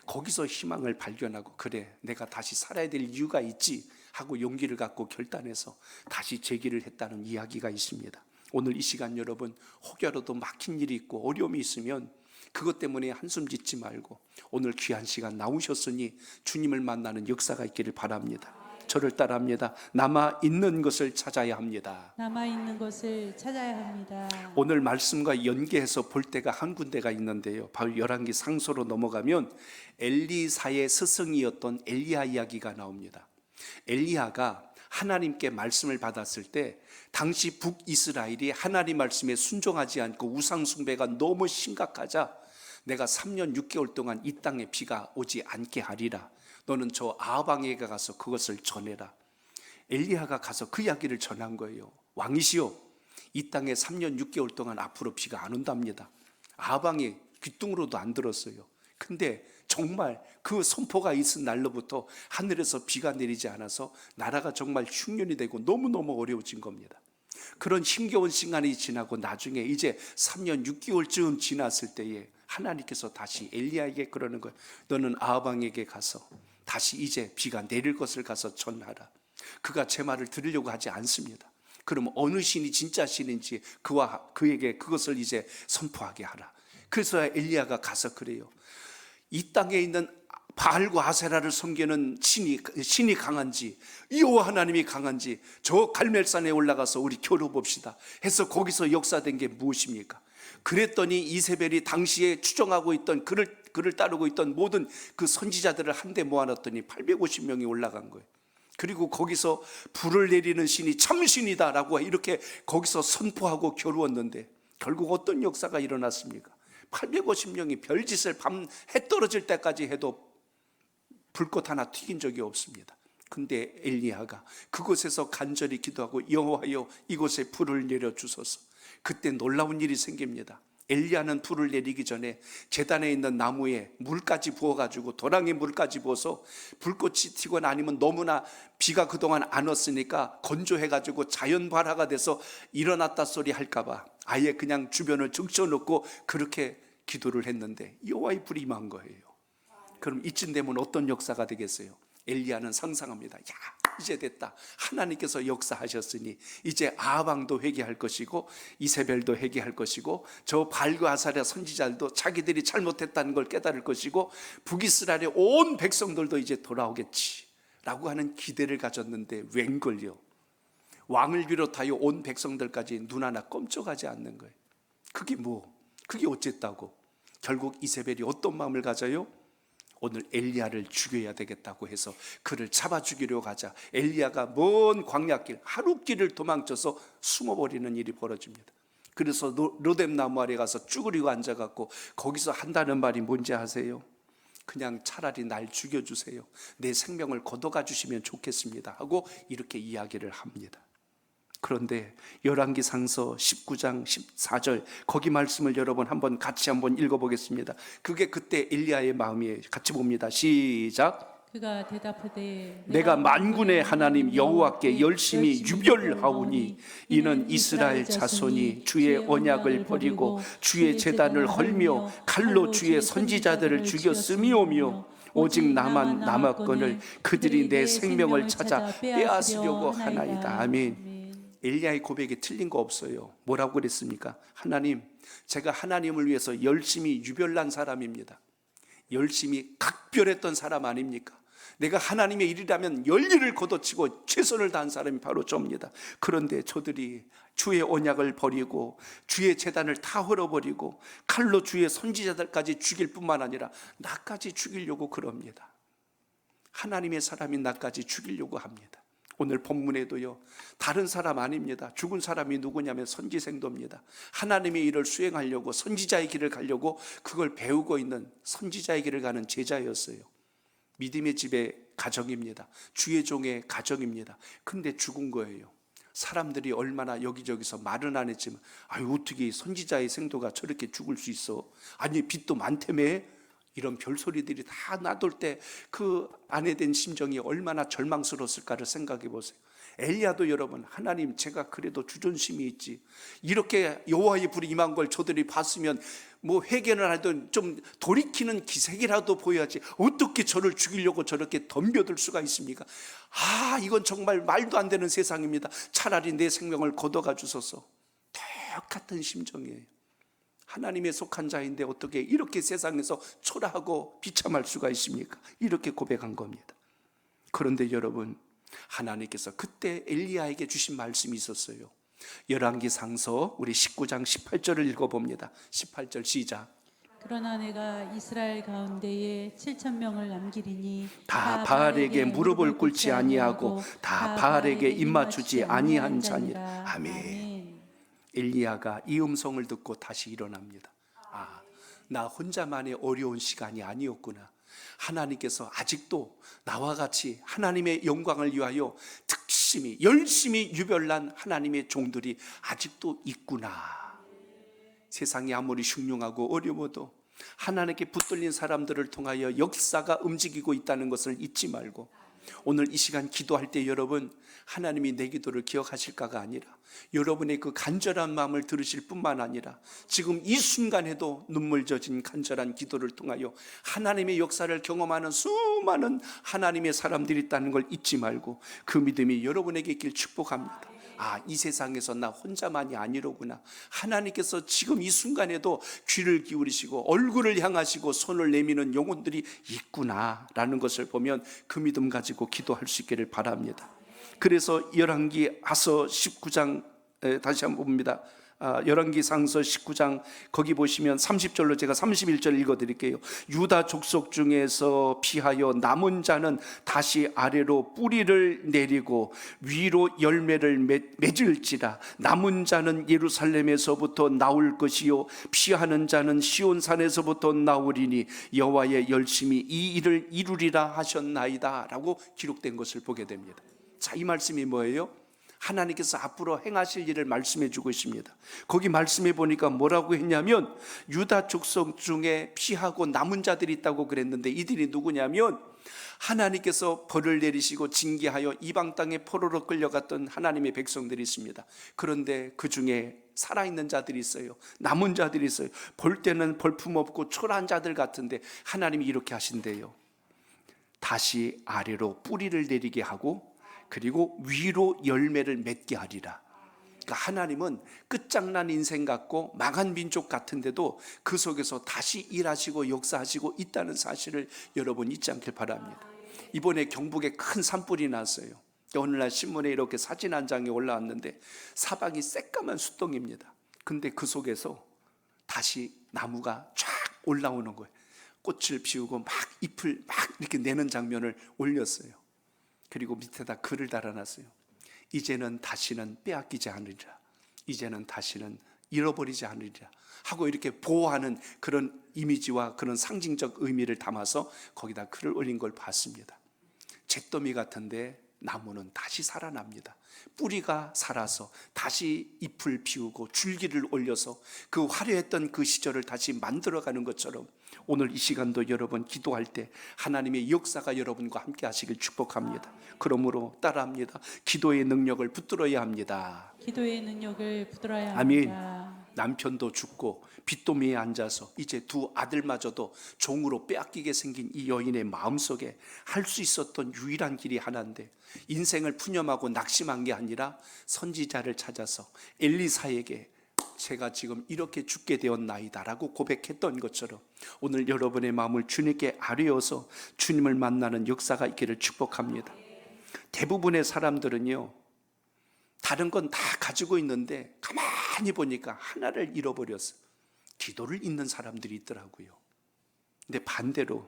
거기서 희망을 발견하고 그래 내가 다시 살아야 될 이유가 있지 하고 용기를 갖고 결단해서 다시 재기를 했다는 이야기가 있습니다. 오늘 이 시간 여러분 혹여라도 막힌 일이 있고 어려움이 있으면 그것 때문에 한숨 짓지 말고 오늘 귀한 시간 나오셨으니 주님을 만나는 역사가 있기를 바랍니다. 저를 따라합니다. 남아 있는 것을 찾아야 합니다. 남아 있는 것을 찾아야 합니다. 오늘 말씀과 연계해서 볼 때가 한 군데가 있는데요. 바로 열왕기 상소로 넘어가면 엘리사의 스승이었던 엘리야 이야기가 나옵니다. 엘리야가 하나님께 말씀을 받았을 때 당시 북이스라엘이 하나님 말씀에 순종하지 않고 우상 숭배가 너무 심각하자 내가 3년 6개월 동안 이 땅에 비가 오지 않게 하리라. 너는 저 아합왕에게 가서 그것을 전해라. 엘리야가 가서 그 이야기를 전한 거예요. 왕이시여, 이 땅에 3년 6개월 동안 앞으로 비가 안 온답니다. 아합왕이 귀뚱으로도 안 들었어요. 근데 정말 그 선포가 있은 날로부터 하늘에서 비가 내리지 않아서 나라가 정말 흉년이 되고 너무너무 어려워진 겁니다. 그런 힘겨운 시간이 지나고 나중에 이제 3년 6개월쯤 지났을 때에 하나님께서 다시 엘리야에게 그러는 거예요. 너는 아합왕에게 가서 다시 이제 비가 내릴 것을 가서 전하라. 그가 제 말을 들으려고 하지 않습니다. 그럼 어느 신이 진짜 신인지 그에게 그것을 이제 선포하게 하라. 그래서 엘리야가 가서 그래요. 이 땅에 있는 바알과 아세라를 섬기는 신이 강한지 여호와 하나님이 강한지 저 갈멜산에 올라가서 우리 겨뤄봅시다 해서 거기서 역사된 게 무엇입니까? 그랬더니 이세벨이 당시에 추종하고 있던 그를 따르고 있던 모든 그 선지자들을 한데 모아놨더니 850명이 올라간 거예요. 그리고 거기서 불을 내리는 신이 참신이다라고 이렇게 거기서 선포하고 겨루었는데 결국 어떤 역사가 일어났습니까? 850명이 별짓을 밤 해 떨어질 때까지 해도 불꽃 하나 튀긴 적이 없습니다. 근데 엘리야가 그곳에서 간절히 기도하고 여호와여 이곳에 불을 내려주소서. 그때 놀라운 일이 생깁니다. 엘리야는 불을 내리기 전에 제단에 있는 나무에 물까지 부어가지고 도랑에 물까지 부어서 불꽃이 튀거나 아니면 너무나 비가 그동안 안 왔으니까 건조해가지고 자연 발화가 돼서 일어났다 소리 할까봐 아예 그냥 주변을 적셔놓고 그렇게 기도를 했는데 여호와의 불이 임한 거예요. 그럼 이쯤 되면 어떤 역사가 되겠어요? 엘리야는 상상합니다. 야, 이제 됐다. 하나님께서 역사하셨으니 이제 아합 왕도 회개할 것이고 이세벨도 회개할 것이고 저 발과 아사랴 선지자들도 자기들이 잘못했다는 걸 깨달을 것이고 북이스라엘의 온 백성들도 이제 돌아오겠지 라고 하는 기대를 가졌는데 웬걸요? 왕을 비롯하여 온 백성들까지 눈 하나 껌쩍하지 않는 거예요. 그게 그게 어쨌다고? 결국 이세벨이 어떤 마음을 가져요? 오늘 엘리야를 죽여야 되겠다고 해서 그를 잡아 죽이려고 하자 엘리야가 먼 광야길 하룻길을 도망쳐서 숨어버리는 일이 벌어집니다. 그래서 로뎀 나무 아래 가서 쭈그리고 앉아갖고 거기서 한다는 말이 뭔지 아세요? 그냥 차라리 날 죽여주세요. 내 생명을 걷어가 주시면 좋겠습니다 하고 이렇게 이야기를 합니다. 그런데 열왕기상서 19장 14절 거기 말씀을 여러분 같이 한번 읽어보겠습니다. 그게 그때 엘리야의 마음이에요. 같이 봅니다. 시작. 그가 대답하되 내가 만군의 하나님 여호와께 열심히 유별하오니 이는 이스라엘 자손이 주의 언약을 버리고 주의 제단을 헐며 칼로 주의 선지자들을 죽였음이오며 오직 나만 남았거늘 그들이 내 생명을 찾아 빼앗으려고 하나이다. 아멘. 엘리야의 고백이 틀린 거 없어요. 뭐라고 그랬습니까? 하나님, 제가 하나님을 위해서 열심히 유별난 사람입니다. 열심히 각별했던 사람 아닙니까? 내가 하나님의 일이라면 열일을 걷어치고 최선을 다한 사람이 바로 저입니다. 그런데 저들이 주의 언약을 버리고 주의 제단을 다 헐어버리고 칼로 주의 선지자들까지 죽일 뿐만 아니라 나까지 죽이려고 그럽니다. 하나님의 사람인 나까지 죽이려고 합니다. 오늘 본문에도요, 다른 사람 아닙니다. 죽은 사람이 누구냐면 선지생도입니다. 하나님의 일을 수행하려고 선지자의 길을 가려고 그걸 배우고 있는 선지자의 길을 가는 제자였어요. 믿음의 집의 가정입니다. 주의 종의 가정입니다. 근데 죽은 거예요. 사람들이 얼마나 여기저기서 말은 안 했지만 어떻게 선지자의 생도가 저렇게 죽을 수 있어? 아니 빚도 많다며? 이런 별소리들이 다 나돌 때 그 아내 된 심정이 얼마나 절망스러웠을까를 생각해 보세요. 엘리야도 여러분, 하나님 제가 그래도 주존심이 있지, 이렇게 여호와의 불이 임한 걸 저들이 봤으면 회개는 하든 좀 돌이키는 기색이라도 보여야지 어떻게 저를 죽이려고 저렇게 덤벼들 수가 있습니까? 이건 정말 말도 안 되는 세상입니다. 차라리 내 생명을 걷어가 주소서. 똑같은 심정이에요. 하나님에 속한 자인데 어떻게 이렇게 세상에서 초라하고 비참할 수가 있습니까? 이렇게 고백한 겁니다. 그런데 여러분, 하나님께서 그때 엘리야에게 주신 말씀이 있었어요. 열왕기상서 우리 19장 18절을 읽어봅니다. 18절 시작. 그러나 내가 이스라엘 가운데에 7,000명을 남기리니 다 바알에게 무릎을 꿇지 아니하고 다 바알에게 입맞추지 아니한 자니라. 아멘. 엘리야가 이 음성을 듣고 다시 일어납니다. 나 혼자만의 어려운 시간이 아니었구나. 하나님께서 아직도 나와 같이 하나님의 영광을 위하여 특심히 열심히 유별난 하나님의 종들이 아직도 있구나. 세상이 아무리 흉흉하고 어려워도 하나님께 붙들린 사람들을 통하여 역사가 움직이고 있다는 것을 잊지 말고, 오늘 이 시간 기도할 때 여러분, 하나님이 내 기도를 기억하실까가 아니라 여러분의 그 간절한 마음을 들으실 뿐만 아니라 지금 이 순간에도 눈물 젖은 간절한 기도를 통하여 하나님의 역사를 경험하는 수많은 하나님의 사람들이 있다는 걸 잊지 말고 그 믿음이 여러분에게 있길 축복합니다. 이 세상에서 나 혼자만이 아니로구나. 하나님께서 지금 이 순간에도 귀를 기울이시고 얼굴을 향하시고 손을 내미는 영혼들이 있구나 라는 것을 보면 그 믿음 가지고 기도할 수 있기를 바랍니다. 그래서 열왕기하서 19장 다시 한번 봅니다. 열왕기상서 19장 거기 보시면 30절로 제가 31절 읽어드릴게요. 유다 족속 중에서 피하여 남은 자는 다시 아래로 뿌리를 내리고 위로 열매를 맺을지라. 남은 자는 예루살렘에서부터 나올 것이요 피하는 자는 시온산에서부터 나오리니 여호와의 열심히 이 일을 이루리라 하셨나이다 라고 기록된 것을 보게 됩니다. 자, 이 말씀이 뭐예요? 하나님께서 앞으로 행하실 일을 말씀해 주고 있습니다. 거기 말씀해 보니까 뭐라고 했냐면 유다 족속 중에 피하고 남은 자들이 있다고 그랬는데 이들이 누구냐면 하나님께서 벌을 내리시고 징계하여 이방 땅에 포로로 끌려갔던 하나님의 백성들이 있습니다. 그런데 그 중에 살아있는 자들이 있어요. 남은 자들이 있어요. 볼 때는 볼품없고 초라한 자들 같은데 하나님이 이렇게 하신대요. 다시 아래로 뿌리를 내리게 하고 그리고 위로 열매를 맺게 하리라. 그러니까 하나님은 끝장난 인생 같고 망한 민족 같은데도 그 속에서 다시 일하시고 역사하시고 있다는 사실을 여러분 잊지 않길 바랍니다. 이번에 경북에 큰 산불이 났어요. 오늘날 신문에 이렇게 사진 한 장이 올라왔는데 사방이 새까만 숫덩입니다. 근데 그 속에서 다시 나무가 쫙 올라오는 거예요. 꽃을 피우고 막 잎을 막 이렇게 내는 장면을 올렸어요. 그리고 밑에다 글을 달아놨어요. 이제는 다시는 빼앗기지 않으리라. 이제는 다시는 잃어버리지 않으리라 하고 이렇게 보호하는 그런 이미지와 그런 상징적 의미를 담아서 거기다 글을 올린 걸 봤습니다. 잿더미 같은데 나무는 다시 살아납니다. 뿌리가 살아서 다시 잎을 피우고 줄기를 올려서 그 화려했던 그 시절을 다시 만들어가는 것처럼 오늘 이 시간도 여러분 기도할 때 하나님의 역사가 여러분과 함께 하시길 축복합니다. 그러므로 따라합니다. 기도의 능력을 붙들어야 합니다. 기도의 능력을 붙들어야 아멘. 합니다. 남편도 죽고 빚더미에 앉아서 이제 두 아들마저도 종으로 빼앗기게 생긴 이 여인의 마음속에 할 수 있었던 유일한 길이 하나인데 인생을 푸념하고 낙심한 게 아니라 선지자를 찾아서 엘리사에게 제가 지금 이렇게 죽게 되었나이다 라고 고백했던 것처럼 오늘 여러분의 마음을 주님께 아뢰어서 주님을 만나는 역사가 있기를 축복합니다. 대부분의 사람들은요 다른 건 다 가지고 있는데 가만히 보니까 하나를 잃어버렸어요. 기도를 잊는 사람들이 있더라고요. 근데 반대로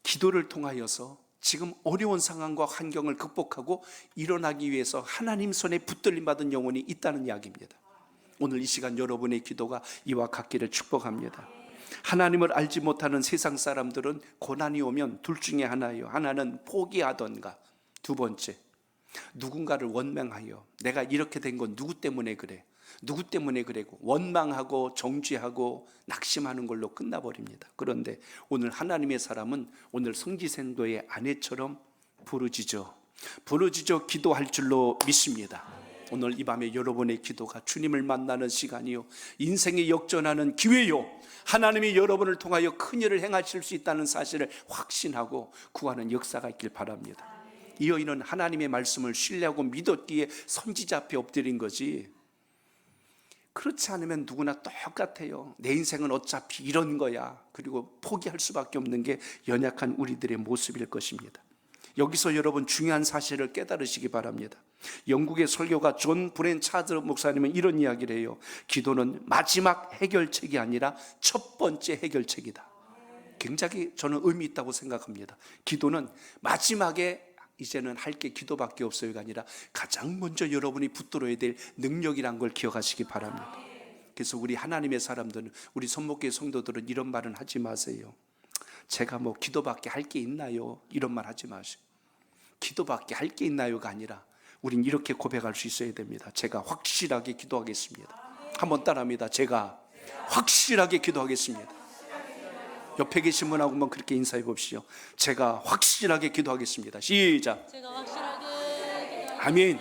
기도를 통하여서 지금 어려운 상황과 환경을 극복하고 일어나기 위해서 하나님 손에 붙들림 받은 영혼이 있다는 이야기입니다. 오늘 이 시간 여러분의 기도가 이와 같기를 축복합니다. 하나님을 알지 못하는 세상 사람들은 고난이 오면 둘 중에 하나예요. 하나는 포기하던가, 두 번째 누군가를 원망하여 내가 이렇게 된 건 누구 때문에 그래, 누구 때문에 그래고 원망하고 정죄하고 낙심하는 걸로 끝나버립니다. 그런데 오늘 하나님의 사람은 오늘 성지생도의 아내처럼 부르짖어 기도할 줄로 믿습니다. 오늘 이 밤에 여러분의 기도가 주님을 만나는 시간이요 인생의 역전하는 기회요 하나님이 여러분을 통하여 큰 일을 행하실 수 있다는 사실을 확신하고 구하는 역사가 있길 바랍니다. 이 여인은 하나님의 말씀을 신뢰하고 믿었기에 선지자 앞에 엎드린 거지, 그렇지 않으면 누구나 똑같아요. 내 인생은 어차피 이런 거야. 그리고 포기할 수밖에 없는 게 연약한 우리들의 모습일 것입니다. 여기서 여러분 중요한 사실을 깨달으시기 바랍니다. 영국의 설교가 존 브렌 차드 목사님은 이런 이야기를 해요. 기도는 마지막 해결책이 아니라 첫 번째 해결책이다. 굉장히 저는 의미 있다고 생각합니다. 기도는 마지막에 이제는 할 게 기도밖에 없어요가 아니라 가장 먼저 여러분이 붙들어야 될 능력이란 걸 기억하시기 바랍니다. 그래서 우리 하나님의 사람들은, 우리 선목교회 성도들은 이런 말은 하지 마세요. 제가 뭐 기도밖에 할 게 있나요? 이런 말 하지 마세요. 기도밖에 할 게 있나요가 아니라 우린 이렇게 고백할 수 있어야 됩니다. 제가 확실하게 기도하겠습니다. 한번 따라합니다. 제가 확실하게 기도하겠습니다. 옆에 계신 분하고 한번 그렇게 인사해 봅시오. 제가 확실하게 기도하겠습니다. 시작. 제가 확실하게 기도하겠습니다. 아멘.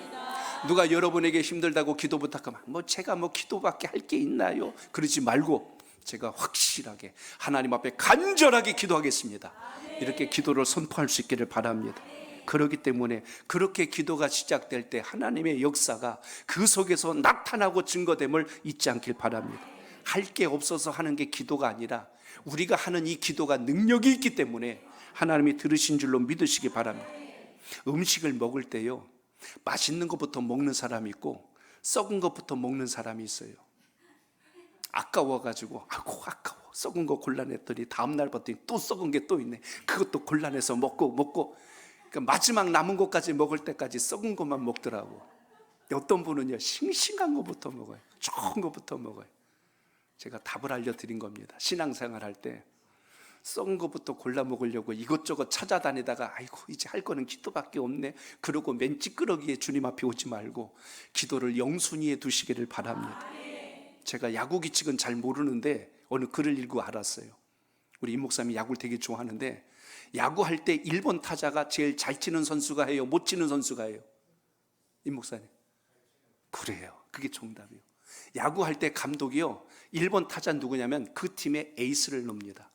누가 여러분에게 힘들다고 기도 부탁하면 뭐 제가 뭐 기도밖에 할 게 있나요? 그러지 말고 제가 확실하게 하나님 앞에 간절하게 기도하겠습니다. 이렇게 기도를 선포할 수 있기를 바랍니다. 그렇기 때문에 그렇게 기도가 시작될 때 하나님의 역사가 그 속에서 나타나고 증거됨을 잊지 않길 바랍니다. 할 게 없어서 하는 게 기도가 아니라 우리가 하는 이 기도가 능력이 있기 때문에 하나님이 들으신 줄로 믿으시기 바랍니다. 음식을 먹을 때요 맛있는 것부터 먹는 사람이 있고 썩은 것부터 먹는 사람이 있어요. 아까워가지고 아이고 아까워 썩은 거 골라냈더니 다음날 봤더니 또 썩은 게 또 있네. 그것도 골라내서 먹고 그러니까 마지막 남은 것까지 먹을 때까지 썩은 것만 먹더라고. 어떤 분은요 싱싱한 것부터 먹어요. 좋은 것부터 먹어요. 제가 답을 알려드린 겁니다. 신앙생활 할 때 썩은 것부터 골라 먹으려고 이것저것 찾아다니다가 아이고 이제 할 거는 기도밖에 없네 그러고 맨 찌끄러기에 주님 앞에 오지 말고 기도를 영순위에 두시기를 바랍니다. 제가 야구 규칙은 잘 모르는데 어느 글을 읽고 알았어요. 우리 임 목사님이 야구를 되게 좋아하는데 야구할 때 1번 타자가 제일 잘 치는 선수가 해요? 못 치는 선수가 해요? 임 목사님 그래요. 그게 정답이에요. 야구할 때 감독이요 1번 타자 누구냐면 그 팀의 에이스를 넣습니다.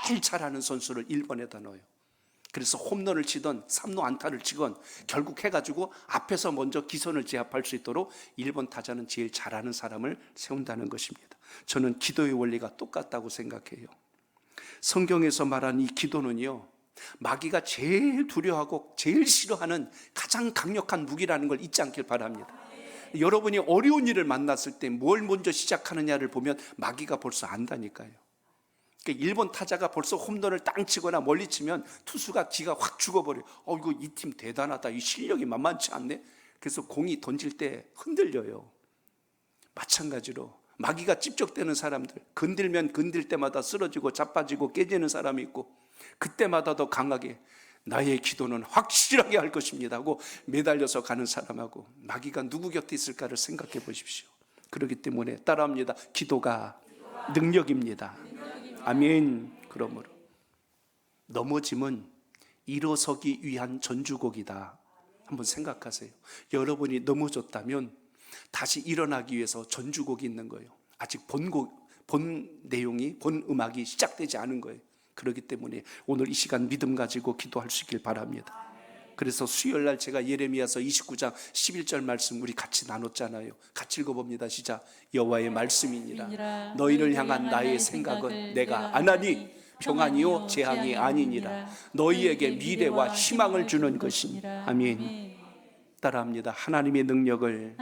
제일 잘하는 선수를 1번에다 넣어요. 그래서 홈런을 치던 3루 안타를 치건 결국 해가지고 앞에서 먼저 기선을 제압할 수 있도록 1번 타자는 제일 잘하는 사람을 세운다는 것입니다. 저는 기도의 원리가 똑같다고 생각해요. 성경에서 말한 이 기도는요 마귀가 제일 두려워하고 제일 싫어하는 가장 강력한 무기라는 걸 잊지 않길 바랍니다. 여러분이 어려운 일을 만났을 때 뭘 먼저 시작하느냐를 보면 마귀가 벌써 안다니까요. 그러니까 1번 타자가 벌써 홈런을 땅 치거나 멀리 치면 투수가 기가 확 죽어버려요. 이거 이 팀 대단하다. 이 실력이 만만치 않네. 그래서 공이 던질 때 흔들려요. 마찬가지로 마귀가 찝적대는 사람들 건들면 건들 때마다 쓰러지고 자빠지고 깨지는 사람이 있고 그때마다 더 강하게 나의 기도는 확실하게 할 것입니다 하고 매달려서 가는 사람하고 마귀가 누구 곁에 있을까를 생각해 보십시오. 그렇기 때문에 따라합니다. 기도가 능력입니다. 아멘. 그러므로 넘어짐은 일어서기 위한 전주곡이다. 한번 생각하세요. 여러분이 넘어졌다면 다시 일어나기 위해서 전주곡이 있는 거예요. 아직 본 내용이 본 음악이 시작되지 않은 거예요. 그렇기 때문에 오늘 이 시간 믿음 가지고 기도할 수 있길 바랍니다. 그래서 수요일날 제가 예레미야서 29장 11절 말씀 우리 같이 나눴잖아요. 같이 읽어봅니다. 시작. 여호와의 말씀이니라 너희를 향한 나의 생각은 내가 안 하니 평안이요 재앙이 아니니라 너희에게 미래와 희망을 주는 것이니라. 아멘. 따라합니다. 하나님의 능력을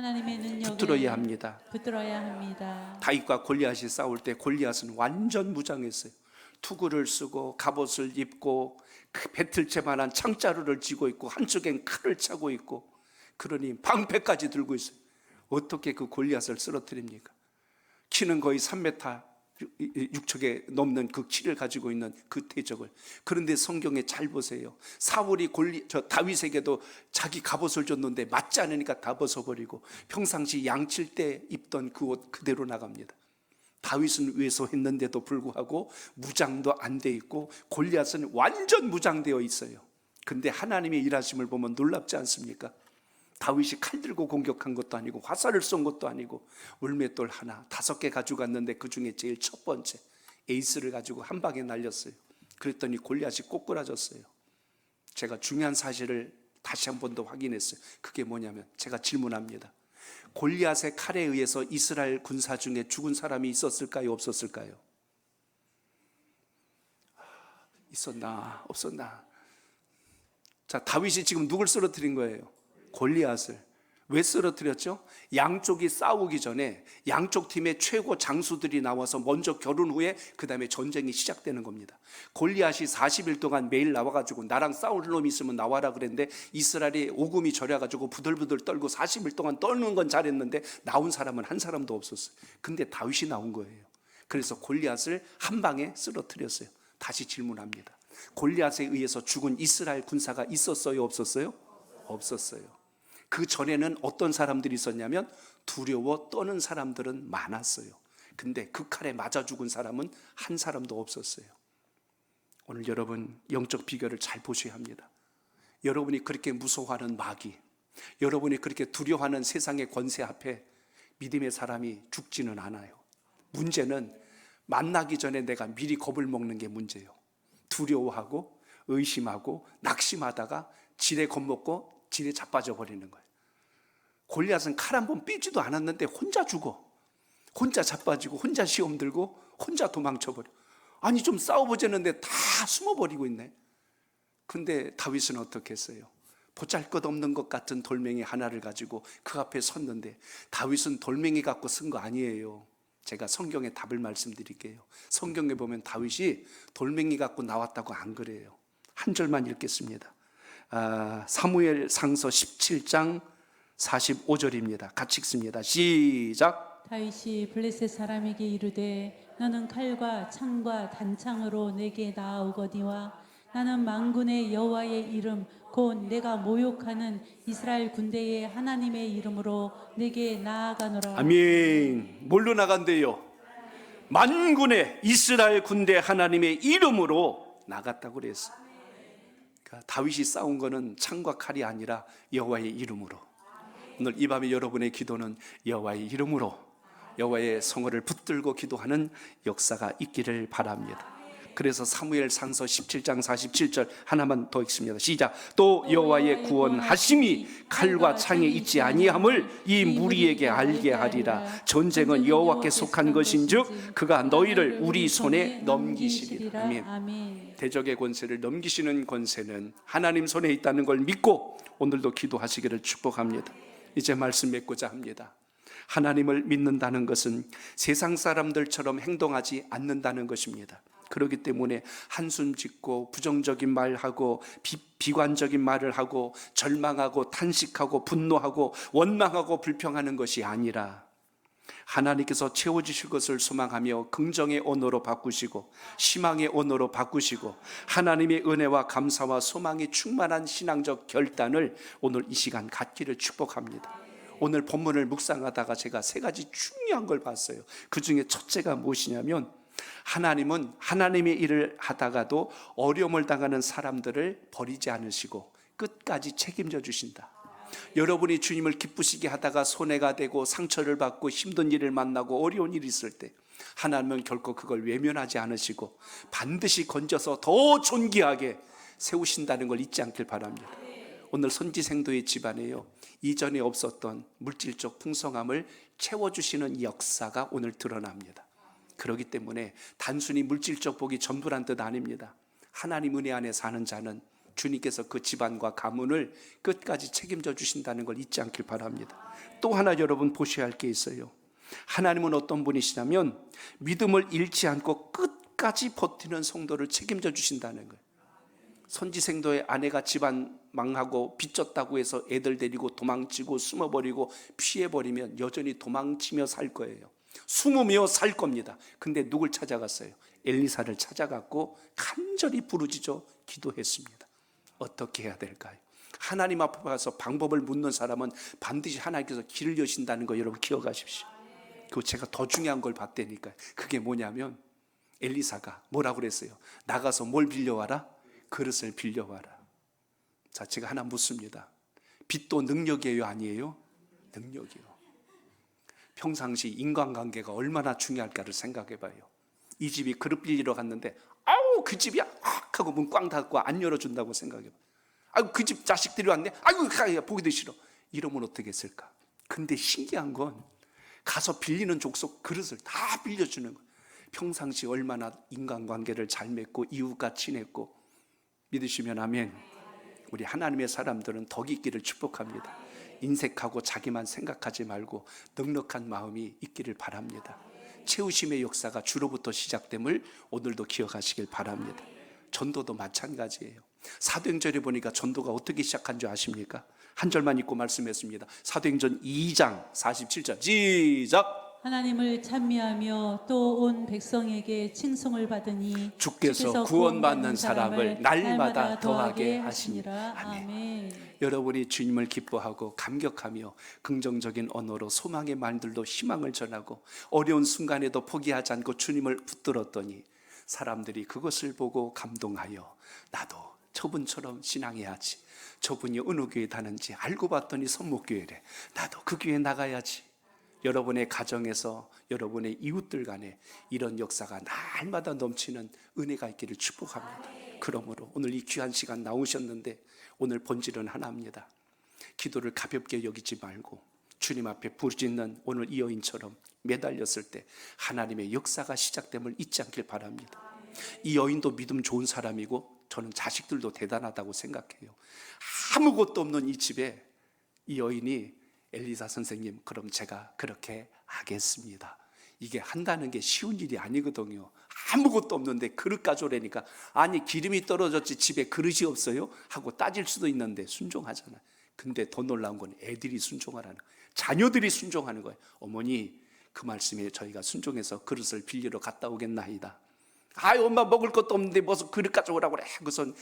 붙들어야 합니다. 다윗과 골리앗이 싸울 때 골리앗은 완전 무장했어요. 투구를 쓰고 갑옷을 입고 그 배틀채만한 창자루를 쥐고 있고 한쪽엔 칼을 차고 있고 그러니 방패까지 들고 있어요. 어떻게 그 골리앗을 쓰러뜨립니까? 키는 거의 3m 6척에 넘는 그 키를 가지고 있는 그 대적을. 그런데 성경에 잘 보세요. 사울이 다윗에게도 자기 갑옷을 줬는데 맞지 않으니까 다 벗어버리고 평상시 양칠 때 입던 그 옷 그대로 나갑니다. 다윗은 왜소했는데도 불구하고 무장도 안 돼 있고 골리앗은 완전 무장되어 있어요. 근데 하나님의 일하심을 보면 놀랍지 않습니까? 다윗이 칼 들고 공격한 것도 아니고 화살을 쏜 것도 아니고 울맷돌 하나 5개 가지고 갔는데 그 중에 제일 첫 번째 에이스를 가지고 한 방에 날렸어요. 그랬더니 골리앗이 꼬꾸라졌어요. 제가 중요한 사실을 다시 한 번 더 확인했어요. 그게 뭐냐면 제가 질문합니다. 골리앗의 칼에 의해서 이스라엘 군사 중에 죽은 사람이 있었을까요? 없었을까요? 있었나? 없었나? 자, 다윗이 지금 누굴 쓰러뜨린 거예요? 골리앗을. 왜 쓰러뜨렸죠? 양쪽이 싸우기 전에 양쪽 팀의 최고 장수들이 나와서 먼저 결혼 후에 그 다음에 전쟁이 시작되는 겁니다. 골리앗이 40일 동안 매일 나와가지고 나랑 싸울 놈이 있으면 나와라 그랬는데 이스라엘이 오금이 저려가지고 부들부들 떨고 40일 동안 떨는 건 잘했는데 나온 사람은 한 사람도 없었어요. 근데 다윗이 나온 거예요. 그래서 골리앗을 한 방에 쓰러뜨렸어요. 다시 질문합니다. 골리앗에 의해서 죽은 이스라엘 군사가 있었어요? 없었어요? 없었어요. 그 전에는 어떤 사람들이 있었냐면 두려워 떠는 사람들은 많았어요. 근데 그 칼에 맞아 죽은 사람은 한 사람도 없었어요. 오늘 여러분 영적 비결을 잘 보셔야 합니다. 여러분이 그렇게 무서워하는 마귀, 여러분이 그렇게 두려워하는 세상의 권세 앞에 믿음의 사람이 죽지는 않아요. 문제는 만나기 전에 내가 미리 겁을 먹는 게 문제예요. 두려워하고 의심하고 낙심하다가 지레 겁먹고 지레 자빠져 버리는 거예요. 골리앗은 칼 한 번 삐지도 않았는데 혼자 죽어. 혼자 자빠지고 혼자 시험 들고 혼자 도망쳐버려. 아니 좀 싸워보자는데 다 숨어버리고 있네. 근데 다윗은 어떻게 했어요? 보잘것없는 것 같은 돌멩이 하나를 가지고 그 앞에 섰는데, 다윗은 돌멩이 갖고 쓴 거 아니에요. 제가 성경의 답을 말씀드릴게요. 성경에 보면 다윗이 돌멩이 갖고 나왔다고 안 그래요. 한 절만 읽겠습니다. 사무엘 상서 17장 45절입니다. 같이 읽습니다. 시작. 다윗이 블레셋 사람에게 이르되 너는 칼과 창과 단창으로 내게 나아오거니와 나는 만군의 여호와의 이름 곧 내가 모욕하는 이스라엘 군대의 하나님의 이름으로 내게 나아가노라. 아멘. 뭘로 나간대요? 만군의 이스라엘 군대 하나님의 이름으로 나갔다고 그랬어요. 그러니까 다윗이 싸운 거는 창과 칼이 아니라 여호와의 이름으로. 오늘 이 밤에 여러분의 기도는 여호와의 이름으로, 여호와의 성호를 붙들고 기도하는 역사가 있기를 바랍니다. 그래서 사무엘 상서 17장 47절 하나만 더 읽습니다. 시작. 또 여호와의 구원하심이 칼과 창에 있지 아니함을 이 무리에게 알게 하리라. 전쟁은 여호와께 속한 것인즉 그가 너희를 우리 손에 넘기시리라. 아멘. 대적의 권세를 넘기시는 권세는 하나님 손에 있다는 걸 믿고 오늘도 기도하시기를 축복합니다. 이제 말씀 맺고자 합니다. 하나님을 믿는다는 것은 세상 사람들처럼 행동하지 않는다는 것입니다. 그렇기 때문에 한숨 짓고 부정적인 말하고 비관적인 말을 하고 절망하고 탄식하고 분노하고 원망하고 불평하는 것이 아니라 하나님께서 채워주실 것을 소망하며 긍정의 언어로 바꾸시고 희망의 언어로 바꾸시고 하나님의 은혜와 감사와 소망이 충만한 신앙적 결단을 오늘 이 시간 갖기를 축복합니다. 오늘 본문을 묵상하다가 제가 세 가지 중요한 걸 봤어요. 그 중에 첫째가 무엇이냐면, 하나님은 하나님의 일을 하다가도 어려움을 당하는 사람들을 버리지 않으시고 끝까지 책임져 주신다. 여러분이 주님을 기쁘시게 하다가 손해가 되고 상처를 받고 힘든 일을 만나고 어려운 일이 있을 때 하나님은 결코 그걸 외면하지 않으시고 반드시 건져서 더 존귀하게 세우신다는 걸 잊지 않길 바랍니다. 오늘 선지생도의 집안에요, 이전에 없었던 물질적 풍성함을 채워주시는 역사가 오늘 드러납니다. 그렇기 때문에 단순히 물질적 복이 전부란 뜻 아닙니다. 하나님 은혜 안에 사는 자는 주님께서 그 집안과 가문을 끝까지 책임져 주신다는 걸 잊지 않길 바랍니다. 또 하나 여러분 보셔야 할 게 있어요. 하나님은 어떤 분이시냐면 믿음을 잃지 않고 끝까지 버티는 성도를 책임져 주신다는 거예요. 선지생도의 아내가 집안 망하고 빚졌다고 해서 애들 데리고 도망치고 숨어버리고 피해버리면 여전히 도망치며 살 거예요. 숨으며 살 겁니다. 근데 누굴 찾아갔어요? 엘리사를 찾아갔고 간절히 부르짖어 기도했습니다. 어떻게 해야 될까요? 하나님 앞에 가서 방법을 묻는 사람은 반드시 하나님께서 길을 여신다는 거 여러분 기억하십시오. 그리고 제가 더 중요한 걸 봤다니까요. 그게 뭐냐면 엘리사가 뭐라고 그랬어요? 나가서 뭘 빌려와라? 그릇을 빌려와라. 자, 제가 하나 묻습니다. 빚도 능력이에요, 아니에요? 능력이요. 평상시 인간관계가 얼마나 중요할까를 생각해봐요. 이 집이 그릇 빌리러 갔는데 아우 그 집이야 하고 문 꽝 닫고 안 열어준다고 생각해봐. 아유 그 집 자식들이 왔네. 아유 보기도 싫어. 이러면 어떻게 했을까? 근데 신기한 건 가서 빌리는 족속 그릇을 다 빌려주는 거예요. 평상시 얼마나 인간관계를 잘 맺고 이웃과 친했고. 믿으시면 아멘. 우리 하나님의 사람들은 덕이 있기를 축복합니다. 인색하고 자기만 생각하지 말고 넉넉한 마음이 있기를 바랍니다. 채우심의 역사가 주로부터 시작됨을 오늘도 기억하시길 바랍니다. 전도도 마찬가지예요. 사도행전에 보니까 전도가 어떻게 시작한 줄 아십니까? 한 절만 읽고 말씀했습니다. 사도행전 2장 47절 시작. 하나님을 찬미하며 또 온 백성에게 칭송을 받으니 주께서 구원받는 사람을 날마다 더하게 하시니라. 아멘. 여러분이 주님을 기뻐하고 감격하며 긍정적인 언어로 소망의 말들로 희망을 전하고 어려운 순간에도 포기하지 않고 주님을 붙들었더니 사람들이 그것을 보고 감동하여 나도 저분처럼 신앙해야지. 저분이 어느 교회 다는지 알고 봤더니 선목교회래. 나도 그 교회 나가야지. 여러분의 가정에서 여러분의 이웃들 간에 이런 역사가 날마다 넘치는 은혜가 있기를 축복합니다. 그러므로 오늘 이 귀한 시간 나오셨는데 오늘 본질은 하나입니다. 기도를 가볍게 여기지 말고 주님 앞에 부르짖는 오늘 이 여인처럼 매달렸을 때 하나님의 역사가 시작됨을 잊지 않길 바랍니다. 이 여인도 믿음 좋은 사람이고 저는 자식들도 대단하다고 생각해요. 아무것도 없는 이 집에 이 여인이 엘리사 선생님, 그럼 제가 그렇게 하겠습니다. 이게 한다는 게 쉬운 일이 아니거든요. 아무것도 없는데 그릇 가져오라니까, 아니 기름이 떨어졌지 집에 그릇이 없어요? 하고 따질 수도 있는데 순종하잖아요. 근데 더 놀라운 건 애들이 순종하라는 거예요. 자녀들이 순종하는 거예요. 어머니, 그 말씀에 저희가 순종해서 그릇을 빌리러 갔다 오겠나이다. 아유, 엄마 먹을 것도 없는데 무슨 그릇 가져오라고 그래. 그것은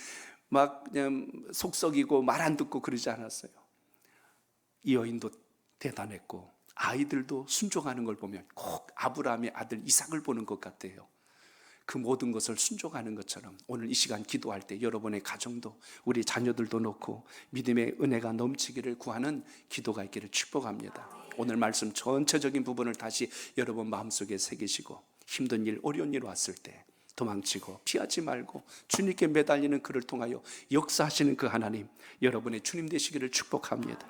막 그냥 속썩이고 말 안 듣고 그러지 않았어요. 이 여인도 대단했고 아이들도 순종하는 걸 보면 꼭 아브라함의 아들 이삭을 보는 것 같아요. 그 모든 것을 순종하는 것처럼 오늘 이 시간 기도할 때 여러분의 가정도, 우리 자녀들도 놓고 믿음의 은혜가 넘치기를 구하는 기도가 있기를 축복합니다. 오늘 말씀 전체적인 부분을 다시 여러분 마음속에 새기시고, 힘든 일, 어려운 일 왔을 때 도망치고 피하지 말고 주님께 매달리는 그를 통하여 역사하시는 그 하나님, 여러분의 주님 되시기를 축복합니다.